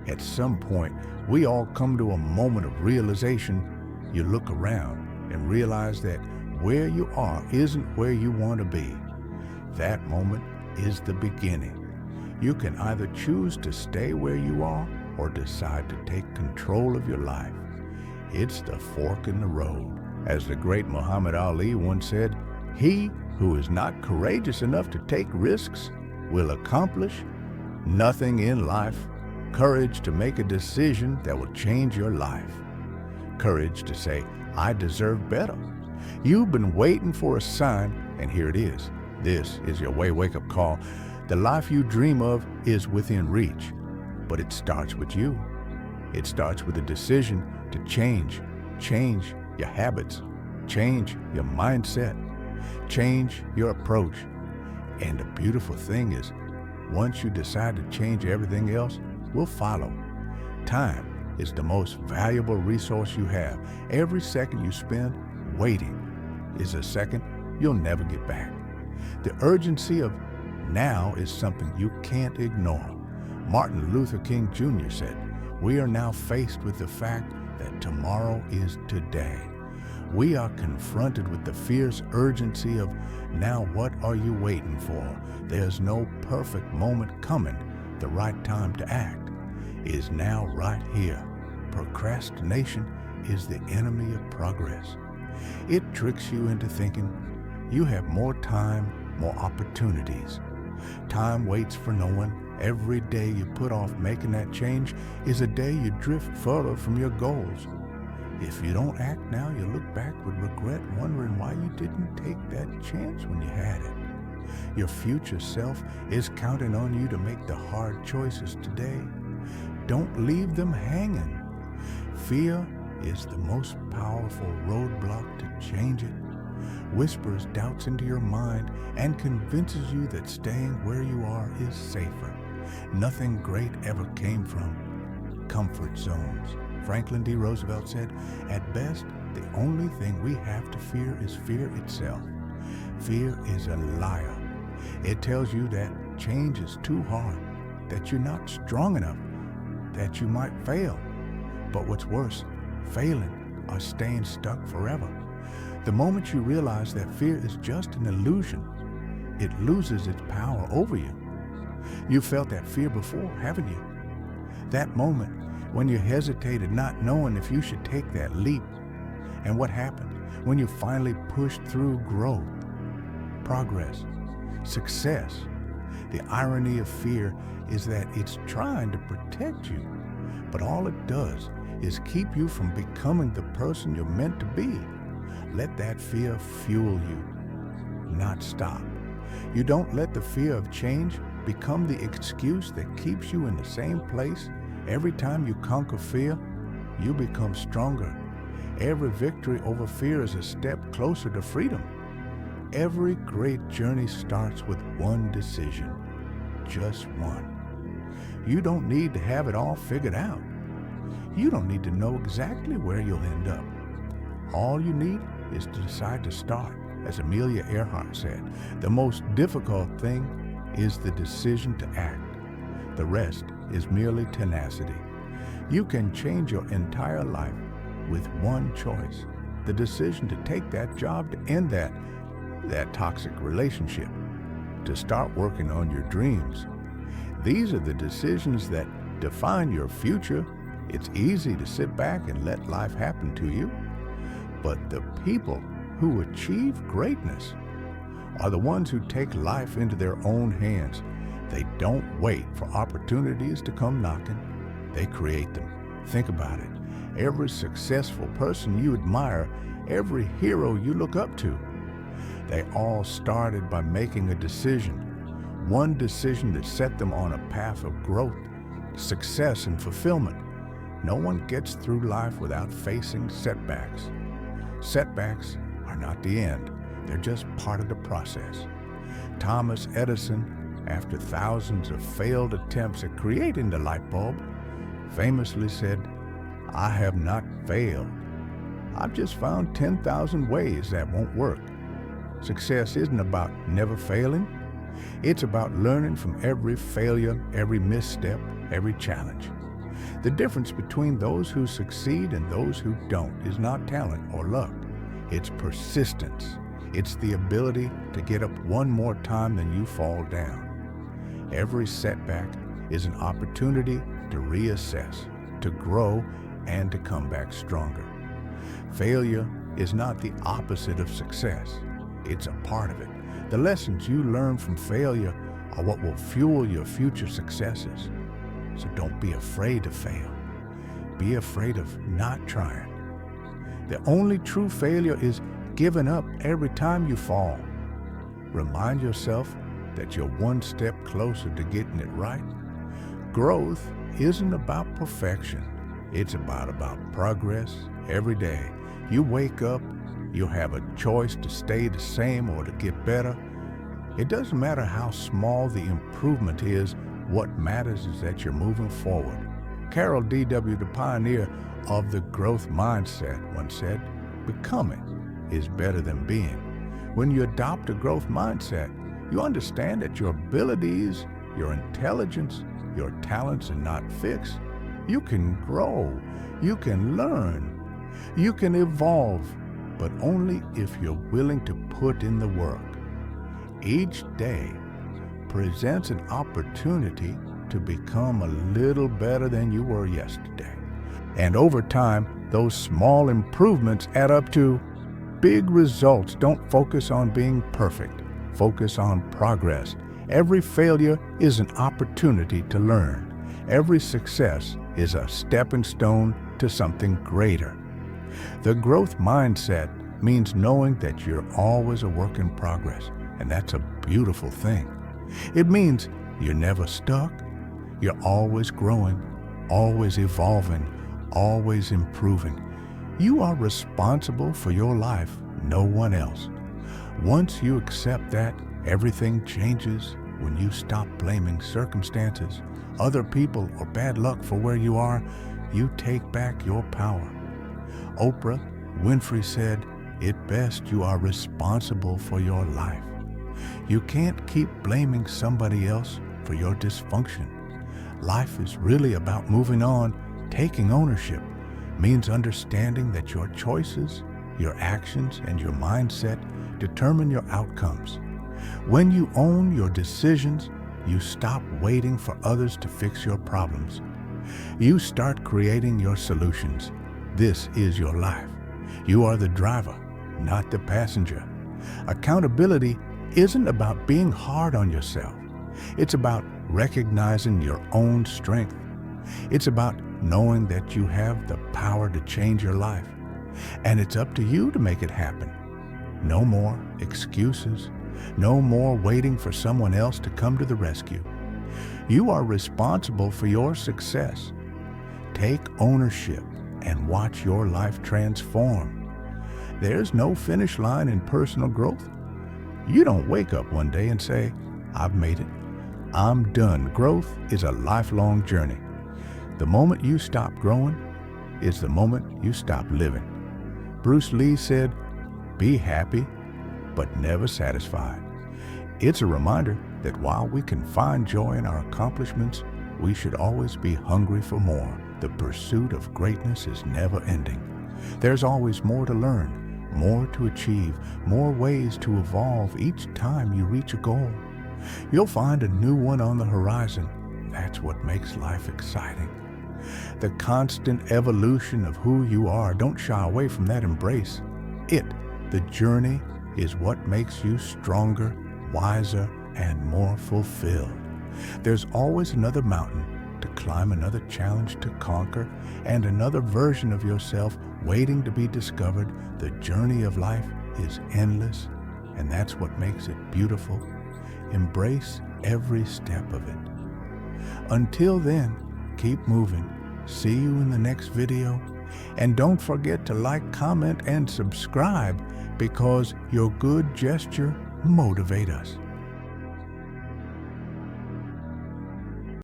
At some point, we all come to a moment of realization. You look around and realize that where you are isn't where you want to be. That moment is the beginning. You can either choose to stay where you are or decide to take control of your life. It's the fork in the road. As the great Muhammad Ali once said, "He who is not courageous enough to take risks will accomplish nothing in life." Courage to make a decision that will change your life. Courage to say, "I deserve better." You've been waiting for a sign, and here it is. This is your wake-up call. The life you dream of is within reach, but it starts with you. It starts with a decision to change your habits, change your mindset, change your approach. And the beautiful thing is, once you decide to change everything else, will follow. Time is the most valuable resource you have. Every second you spend waiting is a second you'll never get back. The urgency of now is something you can't ignore. Martin Luther King Jr. said, "We are now faced with the fact that tomorrow is today." We are confronted with the fierce urgency of, now what are you waiting for? There's no perfect moment coming. The right time to act is now right here. Procrastination is the enemy of progress. It tricks you into thinking you have more time, more opportunities. Time waits for no one. Every day you put off making that change is a day you drift further from your goals. If you don't act now, you look back with regret, wondering why you didn't take that chance when you had it. Your future self is counting on you to make the hard choices today. Don't leave them hanging. Fear is the most powerful roadblock to change it. Whispers doubts into your mind and convinces you that staying where you are is safer. Nothing great ever came from comfort zones. Franklin D. Roosevelt said, "At best, the only thing we have to fear is fear itself." Fear is a liar. It tells you that change is too hard, that you're not strong enough, that you might fail. But what's worse, failing or staying stuck forever. The moment you realize that fear is just an illusion, it loses its power over you. You've felt that fear before, haven't you? That moment when you hesitated, not knowing if you should take that leap. And what happened when you finally pushed through growth, progress, success? The irony of fear is that it's trying to protect you, but all it does is keep you from becoming the person you're meant to be. Let that fear fuel you, not stop. You don't let the fear of change become the excuse that keeps you in the same place. Every time you conquer fear, you become stronger. Every victory over fear is a step closer to freedom. Every great journey starts with one decision, just one. You don't need to have it all figured out. You don't need to know exactly where you'll end up. All you need is to decide to start. As Amelia Earhart said, the most difficult thing is the decision to act. The rest is merely tenacity. You can change your entire life with one choice, the decision to take that job, to end that toxic relationship, to start working on your dreams. These are the decisions that define your future. It's easy to sit back and let life happen to you, but the people who achieve greatness are the ones who take life into their own hands. They don't wait for opportunities to come knocking. They create them. Think about it. Every successful person you admire, every hero you look up to, they all started by making a decision. One decision that set them on a path of growth, success, and fulfillment. No one gets through life without facing setbacks. Setbacks are not the end. They're just part of the process. Thomas Edison, after thousands of failed attempts at creating the light bulb, famously said, "I have not failed. I've just found 10,000 ways that won't work." Success isn't about never failing. It's about learning from every failure, every misstep, every challenge. The difference between those who succeed and those who don't is not talent or luck. It's persistence. It's the ability to get up one more time than you fall down. Every setback is an opportunity to reassess, to grow, and to come back stronger. Failure is not the opposite of success. It's a part of it. The lessons you learn from failure are what will fuel your future successes. So don't be afraid to fail. Be afraid of not trying. The only true failure is giving up every time you fall. Remind yourself that you're one step closer to getting it right. Growth isn't about perfection. It's about progress every day. You wake up, you'll have a choice to stay the same or to get better. It doesn't matter how small the improvement is. What matters is that you're moving forward. Carol D.W., the pioneer of the growth mindset, once said, "Becoming is better than being." When you adopt a growth mindset, you understand that your abilities, your intelligence, your talents are not fixed. You can grow, you can learn, you can evolve, but only if you're willing to put in the work. Each day presents an opportunity to become a little better than you were yesterday. And over time, those small improvements add up to big results. Don't focus on being perfect. Focus on progress. Every failure is an opportunity to learn. Every success is a stepping stone to something greater. The growth mindset means knowing that you're always a work in progress, and that's a beautiful thing. It means you're never stuck. You're always growing, always evolving, always improving. You are responsible for your life, no one else. Once you accept that, everything changes when you stop blaming circumstances, other people, or bad luck for where you are. You take back your power. Oprah Winfrey said, "At best, you are responsible for your life." You can't keep blaming somebody else for your dysfunction. Life is really about moving on. Taking ownership means understanding that your choices, your actions, and your mindset determine your outcomes. When you own your decisions, you stop waiting for others to fix your problems. You start creating your solutions. This is your life. You are the driver, not the passenger. Accountability isn't about being hard on yourself. It's about recognizing your own strength. It's about knowing that you have the power to change your life. And it's up to you to make it happen. No more excuses. No more waiting for someone else to come to the rescue. You are responsible for your success. Take ownership and watch your life transform. There's no finish line in personal growth. You don't wake up one day and say, "I've made it. I'm done." Growth is a lifelong journey. The moment you stop growing is the moment you stop living. Bruce Lee said, "Be happy, but never satisfied." It's a reminder that while we can find joy in our accomplishments, we should always be hungry for more. The pursuit of greatness is never ending. There's always more to learn, more to achieve, more ways to evolve each time you reach a goal. You'll find a new one on the horizon. That's what makes life exciting. The constant evolution of who you are, don't shy away from that. Embrace it. The journey is what makes you stronger, wiser, and more fulfilled. There's always another mountain to climb, another challenge to conquer, and another version of yourself waiting to be discovered. The journey of life is endless, and that's what makes it beautiful. Embrace every step of it. Until then, keep moving. See you in the next video. And don't forget to like, comment, and subscribe, because your good gesture motivates us.